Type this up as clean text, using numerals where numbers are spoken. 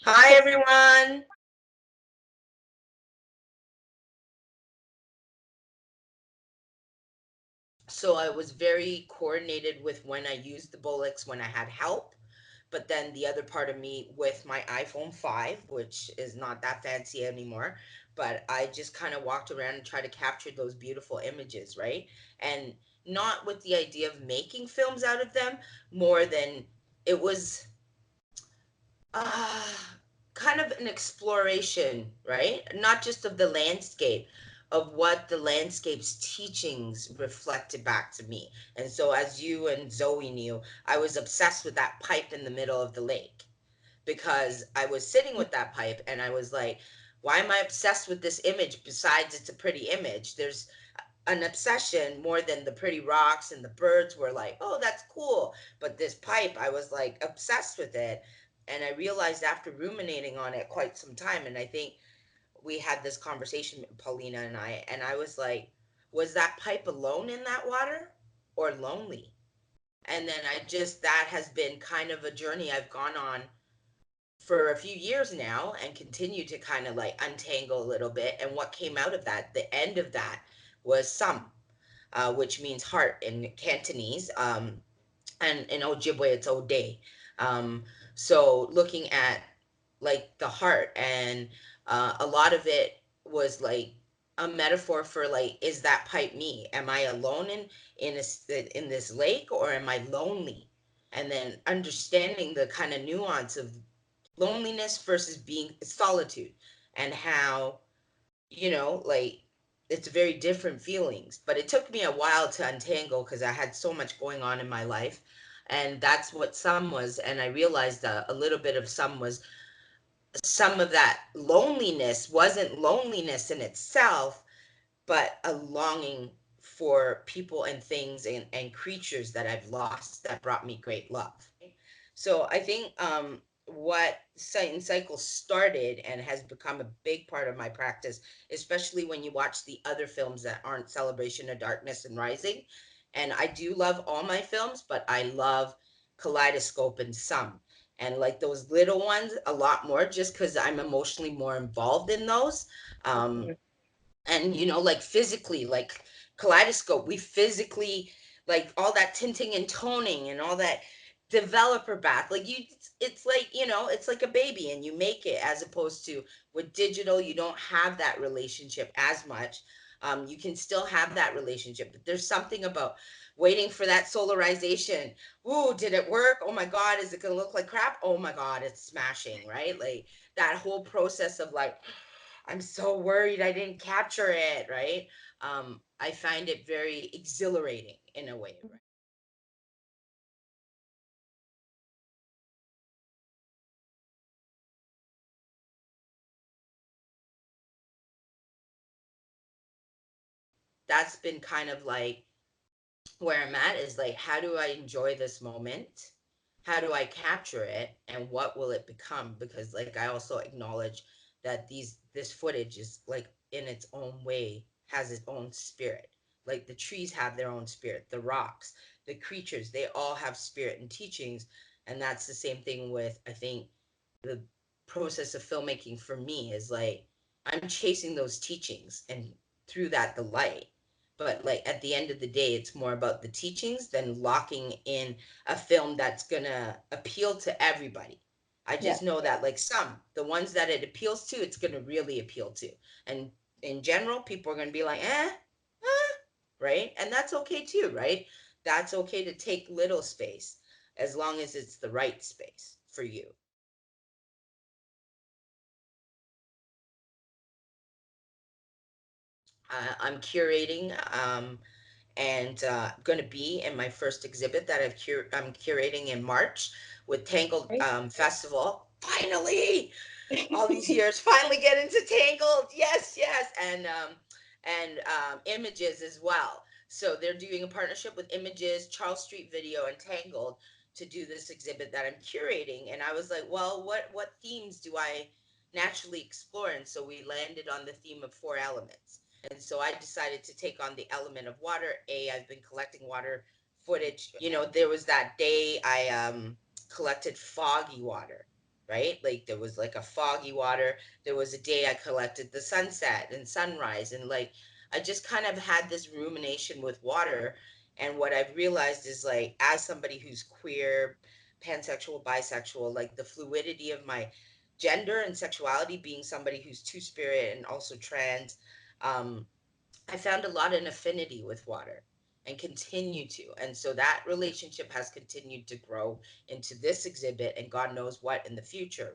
Hi, everyone. So I was very coordinated with when I used the Bullocks when I had help. But then the other part of me with my iPhone 5, which is not that fancy anymore, but I just kind of walked around and tried to capture those beautiful images, right? And not with the idea of making films out of them, more than it was uh, kind of an exploration, right? Not just of the landscape, of what the landscape's teachings reflected back to me. And so, as you and Zoe knew, I was obsessed with that pipe in the middle of the lake because I was sitting with that pipe and I was like, why am I obsessed with this image besides it's a pretty image? There's an obsession more than the pretty rocks and the birds were like, oh, that's cool. But this pipe, I was like obsessed with it. And I realized after ruminating on it quite some time, and I think we had this conversation, Paulina and I was like, was that pipe alone in that water or lonely? And then that has been kind of a journey I've gone on for a few years now and continue to kind of like untangle a little bit. And what came out of that, the end of that was some, which means heart in Cantonese. And in Ojibwe, it's Ode. Um, so looking at like the heart, and a lot of it was like a metaphor for like, is that pipe me? Am I alone in this lake, or am I lonely? And then understanding the kind of nuance of loneliness versus being solitude, and how like it's very different feelings. But it took me a while to untangle because I had so much going on in my life. And that's what some was. And I realized that a little bit of some was some of that loneliness wasn't loneliness in itself, but a longing for people and things and creatures that I've lost that brought me great love. So I think what Sight and Cycle started and has become a big part of my practice, especially when you watch the other films that aren't Celebration of Darkness and Rising. And I do love all my films, but I love Kaleidoscope and some. And like those little ones, a lot more, just because I'm emotionally more involved in those. Um, and like physically, like Kaleidoscope, we physically, like all that tinting and toning and all that developer bath, like it's like it's like a baby and you make it, as opposed to with digital you don't have that relationship as much. You can still have that relationship, but there's something about waiting for that solarization. Ooh, did it work? Oh my god, is it gonna look like crap? Oh my god, it's smashing, right? Like that whole process of like, I'm so worried I didn't capture it, right? I find it very exhilarating in a way, right? That's been kind of like where I'm at, is like, how do I enjoy this moment? How do I capture it? And what will it become? Because like I also acknowledge that this footage is like in its own way has its own spirit. Like the trees have their own spirit, the rocks, the creatures, they all have spirit and teachings. And that's the same thing with, I think, the process of filmmaking for me is like I'm chasing those teachings and through that the light. But like at the end of the day, it's more about the teachings than locking in a film that's gonna appeal to everybody. I Yeah. just know that like some, the ones that it appeals to, it's gonna really appeal to. And in general, people are gonna be like, right? And that's okay too, right? That's okay to take little space as long as it's the right space for you. I'm curating, and going to be in my first exhibit that I'm curating in March with Tangled Right. Festival. Finally, all these years, finally get into Tangled. Yes, yes, and Images as well. So they're doing a partnership with Images, Charles Street Video, and Tangled to do this exhibit that I'm curating. And I was like, well, what themes do I naturally explore? And so we landed on the theme of four elements. And so I decided to take on the element of water. I've been collecting water footage. There was that day I collected foggy water, right? Like there was like a foggy water. There was a day I collected the sunset and sunrise, and like I just kind of had this rumination with water. And what I've realized is like, as somebody who's queer, pansexual, bisexual, like the fluidity of my gender and sexuality, being somebody who's two spirit and also trans, um, I found a lot of affinity with water and continue to. And so that relationship has continued to grow into this exhibit and God knows what in the future,